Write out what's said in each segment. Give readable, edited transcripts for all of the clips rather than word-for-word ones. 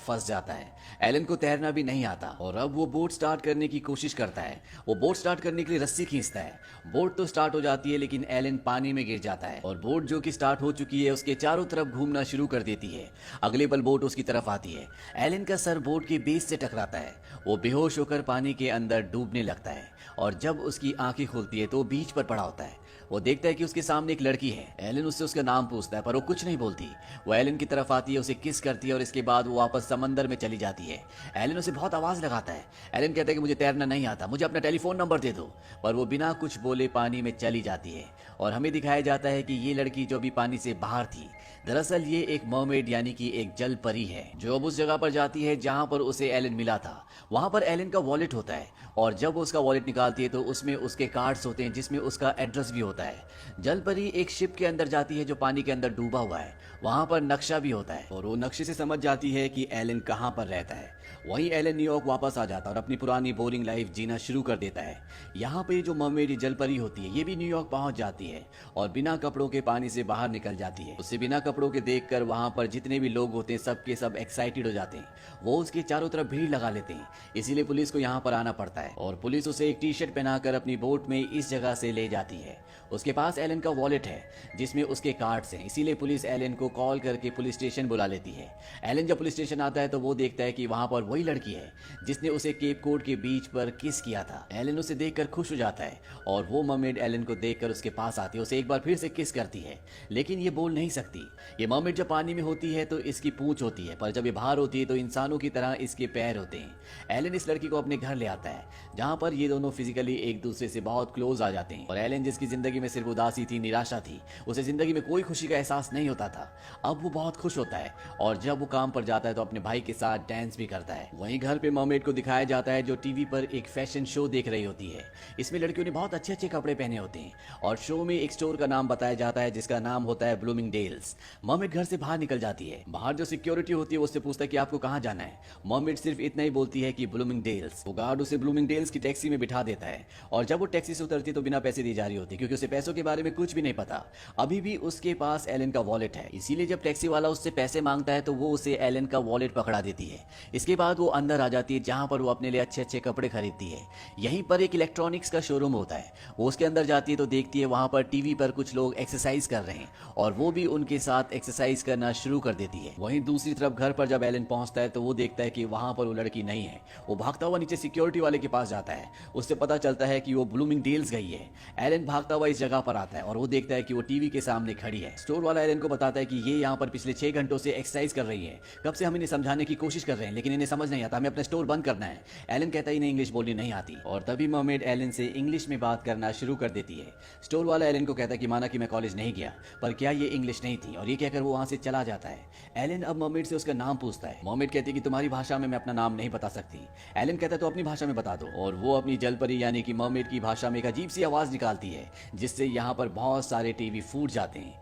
फंस जाता है। एलन को तैरना भी नहीं आता और अब वो बोट स्टार्ट करने की कोशिश करता है। वो बोट स्टार्ट करने के लिए रस्सी खींचता है। बोट तो स्टार्ट हो जाती है लेकिन एलन पानी में गिर जाता है और बोट जो कि स्टार्ट हो चुकी है उसके चारों तरफ घूमना शुरू कर देती है। अगले पल बोट उसकी तरफ आती है। एलन का सर बोट के बेस से टकराता है। वो बेहोश होकर पानी के अंदर डूबने लगता है और जब उसकी आंखें खुलती है तो वो बीच पर पड़ा होता है। वो देखता है कि उसके सामने एक लड़की है। एलन उससे उसका नाम पूछता है पर वो कुछ नहीं बोलती। वो एलन की तरफ आती है, उसे किस करती है और इसके बाद वो वापस समंदर में चली जाती है। एलन उसे बहुत आवाज लगाता है। एलन कहता है कि मुझे तैरना नहीं आता, मुझे अपना टेलीफोन नंबर दे दो, पर वो बिना कुछ बोले पानी में चली जाती है। और हमें दिखाया जाता है कि ये लड़की जो भी पानी से बाहर थी, दरअसल ये एक मर्मेड यानी कि एक जल परी है जो अब उस जगह पर जाती है जहां पर उसे एलन मिला था। वहां पर एलन का वॉलेट होता है और जब वो उसका वॉलेट निकालती है तो उसमें उसके कार्ड्स होते हैं जिसमें उसका एड्रेस भी होता है। जल परी एक शिप के अंदर जाती है जो पानी के अंदर डूबा हुआ है। वहां पर नक्शा भी होता है और वो नक्शे से समझ जाती है कि एलन कहां पर रहता है। वहीं एलन न्यूयॉर्क वापस आ जाता है और अपनी पुरानी बोरिंग लाइफ जीना शुरू कर देता है। यहाँ पे जो मर्मेड जल परी होती है ये भी न्यूयॉर्क पहुंच जाती है और बिना कपड़ों के पानी से बाहर निकल जाती है। उसे बिना कपड़ों के देखकर वहां पर जितने भी लोग होते हैं सब के सब एक्साइटेड हो जाते हैं। वो उसके चारों तरफ भीड़ लगा लेते हैं, इसीलिए पुलिस को यहाँ पर आना पड़ता है और पुलिस उसे एक टी शर्ट पहनाकर अपनी बोट में इस जगह से ले जाती है। उसके पास एलन का वॉलेट है जिसमें उसके कार्ड्स हैं, इसीलिए पुलिस एलन को कॉल करके पुलिस स्टेशन बुला लेती है। एलन जब पुलिस स्टेशन आता है तो वो देखता है कि वहां पर वही लड़की है जिसने उसे केप कोड के बीच पर किस किया था। एलन उसे देखकर खुश हो जाता है और वो मर्मेड एलन को देखकर उसके पास आती है, उसे एक बार फिर से किस करती है, लेकिन ये बोल नहीं सकती। ये मर्मेड जब पानी में होती है तो इसकी पूंछ होती है, पर जब ये बाहर होती है तो इंसानों की तरह इसके पैर होते हैं। एलन इस लड़की को अपने घर ले आता है जहां पर ये दोनों फिजिकली एक दूसरे से बहुत क्लोज आ जाते हैं और एलन जिसकी जिंदगी में सिर्फ उदासी थी, निराशा थी, उसे जिंदगी में कोई खुशी का एहसास नहीं होता था, अब वो बहुत खुश होता है और जब वो काम पर जाता है तो अपने भाई के साथ डांस भी करता है। वहीं घर पे मर्मेड को दिखाया जाता है जो टीवी पर एक फैशन शो देख रही होती है। इसमें लड़कियों ने बहुत अच्छे अच्छे कपड़े पहने होते हैं और शो में एक स्टोर का नाम बताया जाता है जिसका नाम होता है ब्लूमिंगडेल्स। मर्मेड घर से बाहर निकल जाती है। बाहर जो सिक्योरिटी होती है उससे पूछता है कि आपको कहां जाना है। मर्मेड सिर्फ इतना ही बोलती है कि ब्लूमिंगडेल्स। वो गार्ड उसे ब्लूमिंगडेल्स की टैक्सी में बिठा देता है और जब वो टैक्सी से उतरती है तो बिना पैसे दी जा रही होती है क्योंकि उसे पैसों के बारे में कुछ भी नहीं पता। अभी भी उसके पास एलन का वॉलेट है, इसीलिए जब टैक्सी वाला उससे पैसे मांगता है तो वो उसे एलन का वॉलेट पकड़ा देती है। इसके बाद वो अंदर आ जाती है जहां पर वो अपने लिए अच्छे अच्छे कपड़े खरीदती है। यहीं पर एक इलेक्ट्रॉनिक्स का शोरूम होता है। वो उसके अंदर जाती है तो देखती है वहां पर टीवी पर कुछ लोग एक्सरसाइज कर रहे हैं और वो भी उनके साथ एक्सरसाइज करना शुरू कर देती है। वहीं दूसरी तरफ घर पर जब एलन पहुंचता है तो वो देखता है कि वहां पर वो लड़की नहीं है। वो भागता हुआ नीचे सिक्योरिटी वाले के पास जाता है, उससे पता चलता है कि वो ब्लूमिंगडेल्स गई है। एलन भागता हुआ इस जगह पर आता है और वो देखता है कि वो टीवी के सामने खड़ी है। स्टोर वाला एलन को बताता है कि ये यहाँ पर पिछले 6 घंटों से एक्सरसाइज कर रही है, कब से हम इन्हें समझाने की कोशिश कर रहे हैं लेकिन इन्हें समझ नहीं आता, हमें अपना स्टोर बंद करना है। एलन कहता है इन्हें इंग्लिश बोलनी नहीं आती और तभी मर्मेड एलन से इंग्लिश में बात करना शुरू कर देती है। स्टोर वाला एलन को कहता है कि माना कि मैं कॉलेज नहीं गया पर क्या ये इंग्लिश नहीं थी, और ये कहकर वो वहां से चला जाता है। एलन अब मर्मेड से उसका नाम पूछता है। मर्मेड कहती है कि तुम्हारी भाषा में मैं अपना नाम नहीं बता सकती। एलन कहता है तो अपनी भाषा में बता दो, और वो अपनी जलपरी यानी कि मर्मेड की भाषा में एक अजीब सी आवाज निकालती है जिससे यहाँ पर बहुत सारे टीवी फूट जाते हैं।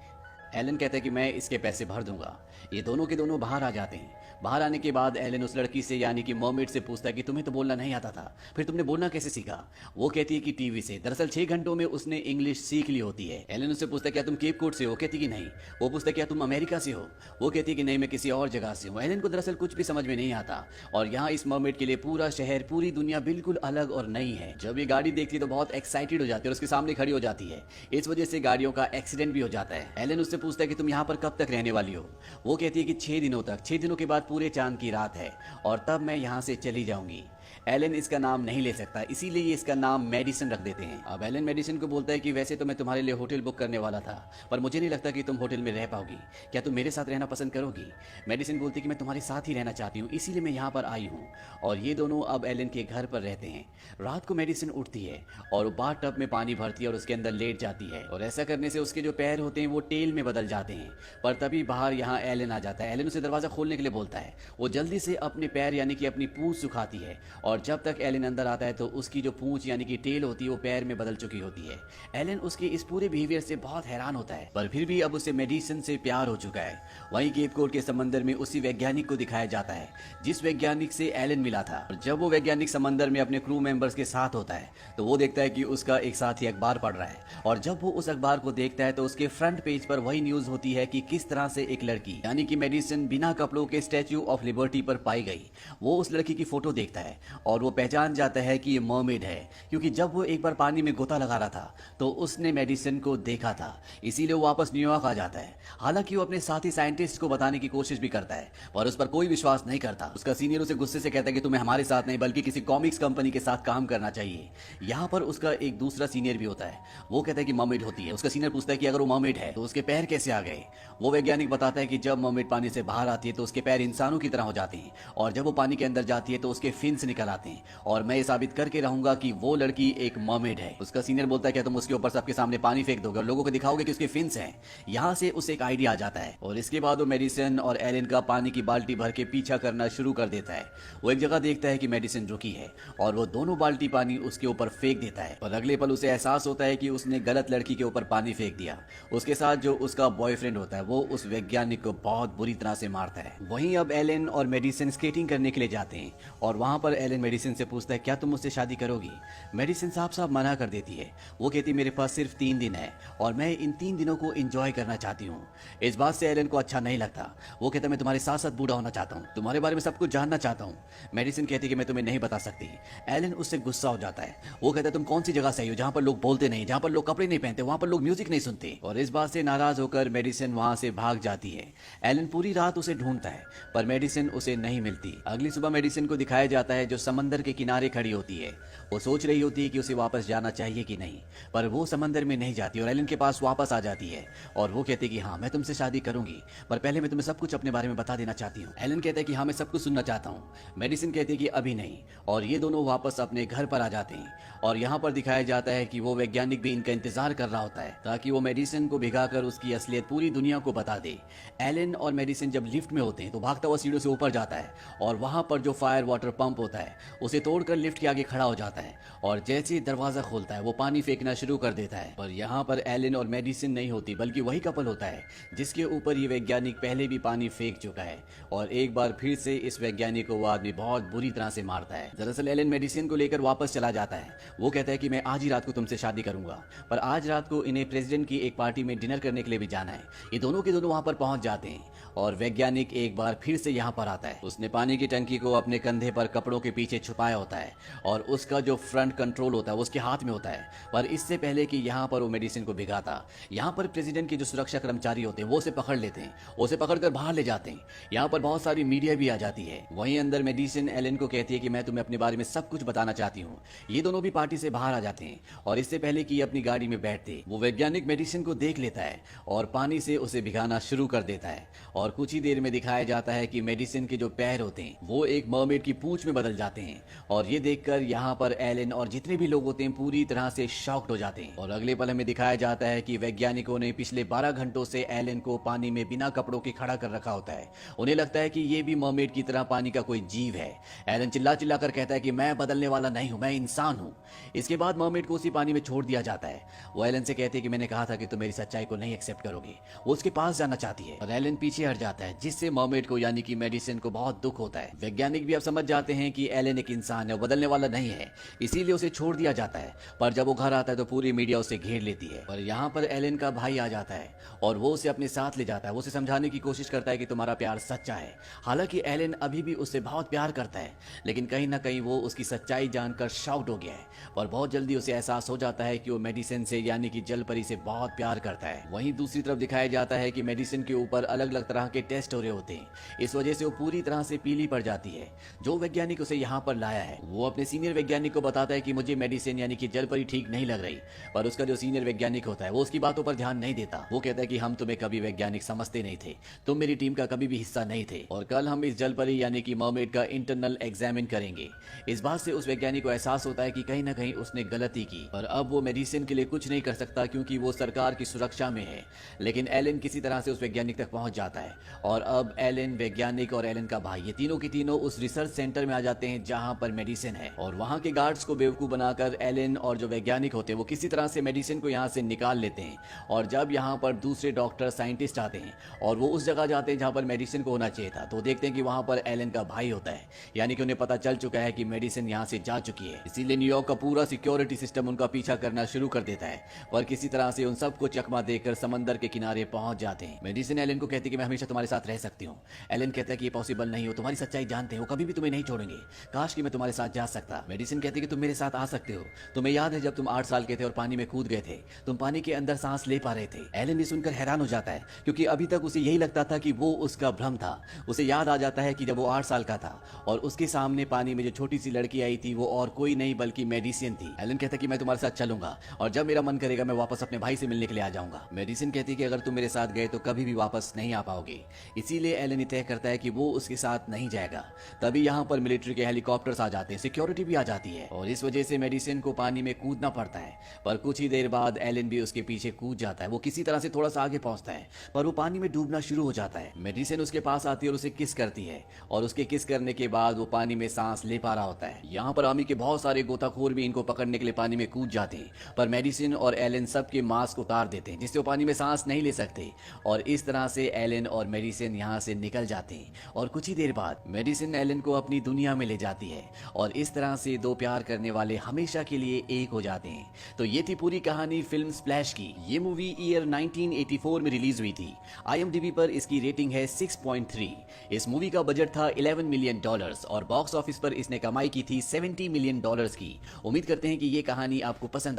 एलन कहता है कि मैं इसके पैसे भर दूंगा। ये दोनों के दोनों बाहर आ जाते हैं। बाहर आने के बाद एलन उस लड़की से यानी कि मर्मेड से पूछता है कि तुम्हें तो बोलना नहीं आता था, फिर तुमने बोलना कैसे सीखा। वो कहती है कि टीवी से। दरअसल 6 घंटों में उसने इंग्लिश सीख ली होती है। एलन उससे पूछता है क्या तुम केप कोड से हो, कहती कि नहीं। वो पूछता है क्या तुम अमेरिका से हो, वो कहती है कि नहीं मैं किसी और जगह से हूँ। एलन को दरअसल कुछ भी समझ में नहीं आता और यहाँ इस मर्मेड के लिए पूरा शहर, पूरी दुनिया बिल्कुल अलग और नई है। जब ये गाड़ी देखती है तो बहुत एक्साइटेड हो जाती है और उसके सामने खड़ी हो जाती है। इस वजह से गाड़ियों का एक्सीडेंट भी हो जाता है। एलन उससे पूछता है कि तुम यहाँ पर कब तक रहने वाली हो। वो कहती है कि 6 दिनों तक, 6 दिनों के बाद पूरे चांद की रात है और तब मैं यहाँ से चली जाऊंगी। एलन इसका नाम नहीं ले सकता, इसीलिए इसका नाम मेडिसन रख देते हैं। अब एलन मेडिसन को बोलता है कि वैसे तो मैं तुम्हारे लिए होटल बुक करने वाला था पर मुझे नहीं लगता कि तुम होटल में रह पाओगी, क्या तुम मेरे साथ रहना पसंद करोगी। मेडिसन बोलती है कि मैं तुम्हारे साथ ही रहना चाहती हूँ, इसीलिए मैं यहाँ पर आई हूँ। और ये दोनों अब एलन के घर पर रहते हैं। रात को मेडिसन उठती है और बाथ टब में पानी भरती है और उसके अंदर लेट जाती है और ऐसा करने से उसके जो पैर होते हैं वो टेल में बदल जाते हैं। पर तभी बाहर यहाँ एलन आ जाता है। एलन उसे दरवाजा खोलने के लिए बोलता है। वो जल्दी से अपने पैर यानी कि अपनी पूंछ सुखाती है और जब तक एलन अंदर आता है तो उसकी जो पूंछ यानी कि टेल होती है वो पैर में बदल चुकी होती है। एलन उसके इस पूरे बिहेवियर से बहुत हैरान होता है, पर फिर भी अब उसे मेडिसिन से प्यार हो चुका है। वहीं केप कोड के समंदर में उसी वैज्ञानिक को दिखाया जाता है जिस वैज्ञानिक से एलन मिला था। और जब वो वैज्ञानिक समंदर में अपने क्रू मेंबर्स के साथ होता है तो वो देखता है कि उसका एक साथी अखबार पढ़ रहा है, और जब वो उस अखबार को देखता है तो उसके फ्रंट पेज पर वही न्यूज होती है कि किस तरह से एक लड़की यानी कि मेडिसिन बिना कपड़ों के स्टैच्यू ऑफ लिबर्टी पर पाई गई। वो उस लड़की की फोटो देखता है और वो पहचान जाता है कि ये मर्मेड है, क्योंकि जब वो एक बार पानी में गोता लगा रहा था तो उसने मेडिसिन को देखा था, इसीलिए वो वापस न्यूयॉर्क आ जाता है। हालांकि वो अपने साथी साइंटिस्ट को बताने की कोशिश भी करता है पर उस पर कोई विश्वास नहीं करता। उसका सीनियर उसे गुस्से से कहता है कि तुम्हें हमारे साथ नहीं बल्कि किसी कॉमिक्स कंपनी के साथ काम करना चाहिए। यहाँ पर उसका एक दूसरा सीनियर भी होता है, वो कहता है कि मर्मेड होती है। उसका सीनियर पूछता है कि अगर वो मर्मेड है तो उसके पैर कैसे आ गए। वो वैज्ञानिक बताता है कि जब मर्मेड पानी से बाहर आती है तो उसके पैर इंसानों की तरह हो जाते हैं, और जब वो पानी के अंदर जाती है तो उसके फिन्स निकल आते हैं, और मैं ये साबित करके रहूंगा कि वो लड़की एक मर्मेड है। उसका सीनियर बोलता है कि तुम उसके ऊपर सबके सामने पानी फेंक दोगे और लोगों को दिखाओगे कि उसके फिन्स हैं। यहाँ से उसे एक आइडिया आ जाता है और इसके बाद वो मेडिसिन और एलन का पानी की बाल्टी भर के पीछा करना शुरू कर देता है। वो एक जगह देखता है कि मेडिसिन रुकी है और वो दोनों बाल्टी पानी उसके ऊपर फेंक देता है, और अगले पल उसे एहसास होता है कि उसने गलत लड़की के ऊपर पानी फेंक दिया। उसके साथ जो उसका बॉयफ्रेंड होता है वो उस वैज्ञानिक को बहुत बुरी तरह से मारता है। वहीं अब एलन और मेडिसिन स्केटिंग करने के लिए जाते हैं और वहां पर एलन मेडिसिन से पूछता है क्या तुम मुझसे शादी करोगी। मेडिसिन साफ साफ मना कर देती है। वो कहती मेरे पास सिर्फ 3 दिन है और मैं इन 3 दिनों को एंजॉय करना चाहती हूँ। इस बात से एलन को अच्छा नहीं लगता। वो कहता मैं तुम्हारे साथ साथ बूढ़ा होना चाहता हूँ, तुम्हारे बारे में सब कुछ जानना चाहता हूँ। मेडिसिन कहती कि मैं तुम्हें नहीं बता सकती। एलन उससे गुस्सा हो जाता है। वो कहता है तुम कौन सी जगह से आई हो जहाँ पर लोग बोलते नहीं, जहाँ पर लोग कपड़े नहीं पहनते, वहाँ पर लोग म्यूजिक नहीं सुनते। और इस बात से नाराज होकर मेडिसिन वहाँ से भाग जाती है। एलन पूरी रात उसे ढूंढता है पर मेडिसिन उसे नहीं मिलती। अगली सुबह मेडिसिन को दिखाया जाता है जो समंदर के किनारे खड़ी होती है। वो सोच रही होती है कि उसे वापस जाना चाहिए कि नहीं, पर वो समंदर में नहीं जाती और एलन के पास वापस आ जाती है और वो कहती है कि हाँ मैं तुमसे शादी करूंगी, पर पहले मैं तुम्हें सब कुछ अपने बारे में बता देना चाहती हूँ। एलन कहता है कि हाँ मैं सब कुछ सुनना चाहता हूँ। मेडिसिन कहती है कि अभी नहीं, और ये दोनों वापस अपने घर पर आ जाते हैं। और यहाँ पर दिखाया जाता है कि वो वैज्ञानिक भी इनका इंतजार कर रहा होता है ताकि वो मेडिसिन को भिगाकर उसकी असलियत पूरी दुनिया को बता दे। एलन और मेडिसिन जब लिफ्ट में होते हैं तो भागता हुआ सीढ़ियों से ऊपर जाता है और वहां पर जो फायर वाटर पंप होता है उसे तोड़कर लिफ्ट के आगे खड़ा हो जाता है, और जैसे ही दरवाजा खोलता है वो पानी फेंकना शुरू कर देता है। पर यहाँ पर एलन और मेडिसिन नहीं होती बल्कि वही कपल होता है जिसके ऊपर ये वैज्ञानिक पहले भी पानी फेंक चुका है, और एक बार फिर से इस वैज्ञानिक को वो आदमी बहुत बुरी तरह से मारता है। दरअसल एलन मेडिसिन को लेकर वापस चला जाता है। वो कहता है कि मैं आज ही रात को तुमसे शादी करूंगा, पर आज रात को इन्हें प्रेसिडेंट की एक पार्टी में डिनर करने के लिए भी जाना है। ये दोनों के दोनों वहां पर पहुंच जाते हैं और वैज्ञानिक एक बार फिर से यहाँ पर आता है। उसने पानी की टंकी को अपने कंधे पर कपड़ों के पीछे छुपाया होता है और उसका जो फ्रंट कंट्रोल होता है वो उसके हाथ में होता है। पर इससे पहले कि यहाँ पर वो मेडिसिन को भिगाता, यहाँ पर प्रेसिडेंट के जो सुरक्षा कर्मचारी होते हैं वो उसे पकड़ लेते हैं, उसे पकड़कर बाहर ले जाते हैं। यहाँ पर बहुत सारी मीडिया भी आ जाती है। वहीं अंदर मेडिसिन एलन को कहती है कि मैं तुम्हें अपने बारे में सब कुछ बताना चाहती हूँ। ये दोनों भी पार्टी से बाहर आ जाते हैं और इससे पहले कि अपनी गाड़ी में बैठते वो वैज्ञानिक मेडिसिन को देख लेता है और पानी से उसे भिगाना शुरू कर देता है। और कुछ ही देर में दिखाया जाता है कि मेडिसिन के जो पैर होते हैं वो एक मर्मेड की पूंछ में बदल जाते हैं, और ये देखकर यहाँ पर एलन और जितने भी लोग होते हैं पूरी तरह से शॉक्ड हो जाते हैं। और अगले पल हमें दिखाया जाता है कि वैज्ञानिकों ने पिछले 12 घंटों से एलन को पानी में बिना कपड़ों के खड़ा कर रखा होता है। उन्हें लगता है कि ये भी मर्मेड की तरह पानी का कोई जीव है। एलन चिल्ला चिल्ला कर कहता है कि मैं बदलने वाला नहीं हूं, मैं इंसान हूं। इसके बाद मर्मेड को उसी पानी में छोड़ दिया जाता है। वो एलन से कहती है कि मैंने कहा था कि तुम मेरी सच्चाई को नहीं एक्सेप्ट करोगे। वो उसके पास जाना चाहती है और एलन पीछे हट जाता है, जिससे मर्मेड को यानी कि मेडिसिन को बहुत दुख होता है। वैज्ञानिक भी अब समझ जाते हैं कि एलन एक इंसान है, वो बदलने वाला नहीं है, इसीलिए उसे छोड़ दिया जाता है। पर जब वो घर आता है तो पूरी मीडिया उसे घेर लेती है। पर यहाँ पर एलन का भाई आ जाता है और वो उसे अपने साथ ले जाता है। वो उसे समझाने की कोशिश करता है कि तुम्हारा प्यार सच्चा है। हालांकि एलन अभी भी उससे बहुत प्यार करता है, लेकिन कहीं ना कहीं वो उसकी सच्चाई जानकर शॉक्ड हो गया है। और बहुत जल्दी उसे एहसास हो जाता है कि वो मेडिसिन से यानी कि जल परी से बहुत प्यार करता है। वहीं दूसरी तरफ दिखाया जाता है कि मेडिसिन के ऊपर अलग अलग तरह के टेस्ट हो रहे होते हैं। इस वजह से वो पूरी तरह से पीली पड़ जाती है। जो वैज्ञानिक उसे यहाँ पर लाया है वो अपने सीनियर वैज्ञानिक को बताता है कि मुझे मेडिसिन यानी कि जल परी ठीक नहीं लग रही, पर उसका जो सीनियर वैज्ञानिक होता है वो उसकी बातों पर ध्यान नहीं देता। वो कहता है कि हम तुम्हें कभी वैज्ञानिक समझते नहीं थे, तुम मेरी टीम का कभी भी हिस्सा नहीं थे, और कल हम इस जल परी यानी कि मर्मेड का इंटरनल एग्जामिन करेंगे। इस बात से उस वैज्ञानिक को एहसास होता है कि कहीं ना कहीं उसने गलती की, पर अब वो मेडिसिन के लिए कुछ नहीं कर सकता क्योंकि वो सरकार की सुरक्षा में है। लेकिन एलन किसी तरह से उस वैज्ञानिक तक पहुंच जाता है और अब एलन, वैज्ञानिक और एलन का भाई ये तीनों की तीनों उस रिसर्च सेंटर में आ जाते जाते हैं जहां पर मेडिसिन है, और वहां के गार्ड्स को बेवकूफ बनाकर एलन और जो वैज्ञानिक होते हैं वो किसी तरह से मेडिसिन को यहां से निकाल लेते हैं। और जब यहां पर दूसरे डॉक्टर साइंटिस्ट आते हैं और वो उस जगह जाते हैं जहां पर मेडिसिन को होना चाहिए था, तो देखते हैं कि वहां पर एलन का भाई होता है, यानी कि उन्हें पता चल चुका है कि मेडिसिन यहां से जा चुकी है। इसीलिए न्यूयॉर्क का पूरा सिक्योरिटी सिस्टम उनका पीछा करना शुरू कर देता है, पर किसी तरह से उन सबको चकमा देकर समंदर के किनारे पहुंच जाते हैं। मेडिसिन एलन को कहती है कि मैं हमेशा तुम्हारे साथ रह सकती हूँ। एलन कहता है कि ये पॉसिबल नहीं हो, तुम्हारी सच्चाई जानते हो, कभी भी तुम्हें नहीं छोड़ेंगे, काश कि मैं तुम्हारे साथ जा सकता। मेडिसिन कहती है कि तुम मेरे साथ आ सकते हो, तुम्हें याद है जब तुम 8 साल के थे और पानी में कूद गए थे, तुम पानी के अंदर सांस ले पा रहे थे। एलन ये सुनकर हैरान हो जाता है, क्योंकि अभी तक उसे यही लगता था कि वो उसका भ्रम था। उसे याद आ जाता है कि जब वो 8 साल का था और उसके सामने पानी में जो छोटी सी लड़की आई थी वो और कोई नहीं बल्कि मेडिसिन थी। एलन कहता है कि मैं तुम्हारे साथ चलूंगा और जब मेरा मन करेगा मैं वापस अपने भाई से मिलने के लिए आ जाऊंगा। मेडिसिन कहती है कि अगर तुम मेरे साथ गए तो कभी भी वापस नहीं आ पाओगे। इसीलिए एलन तय करता है कि वो उसके साथ नहीं जाएगा। तभी यहाँ पर मिलिट्री के हेलीकॉप्टर्स आ जाते हैं, सिक्योरिटी भी आ जाती है और इस वजह से मेडिसिन को पानी में कूदना पड़ता है। पर कुछ ही देर बाद एलन भी उसके पीछे कूद जाता है। वो किसी तरह से थोड़ा सा आगे पहुंचता है पर वो पानी में डूबना शुरू हो जाता है। मेडिसिन उसके पास आती है और उसे किस करती है और उसके किस करने के बाद वो पानी में सांस ले पा रहा होता है। यहाँ पर आर्मी के बहुत सारे गोताखोर भी इनको पकड़ने के लिए पानी में कूद जाते हैं, पर मेडिसिन और एलन सबके मास्क उतार देते हैं जिससे वो पानी में सांस नहीं ले सकते। और इस तरह से एलन और मेडिसिन यहाँ से निकल जाते हैं और कुछ ही देर बाद मेडिसिन एलन को अपनी दुनिया में ले जाती है और इस तरह से दो प्यार करने वाले हमेशा के लिए एक हो जाते हैं। तो ये थी पूरी कहानी फिल्म स्प्लैश की। ये मूवी ईयर 1984 में रिलीज हुई थी। IMDb पर इसकी रेटिंग है 6.3। इस मूवी का बजट था $11 मिलियन और बॉक्स ऑफिस पर इसने कमाई की थी $70 मिलियन की। उम्मीद करते हैं कि ये कहानी आपको पसंद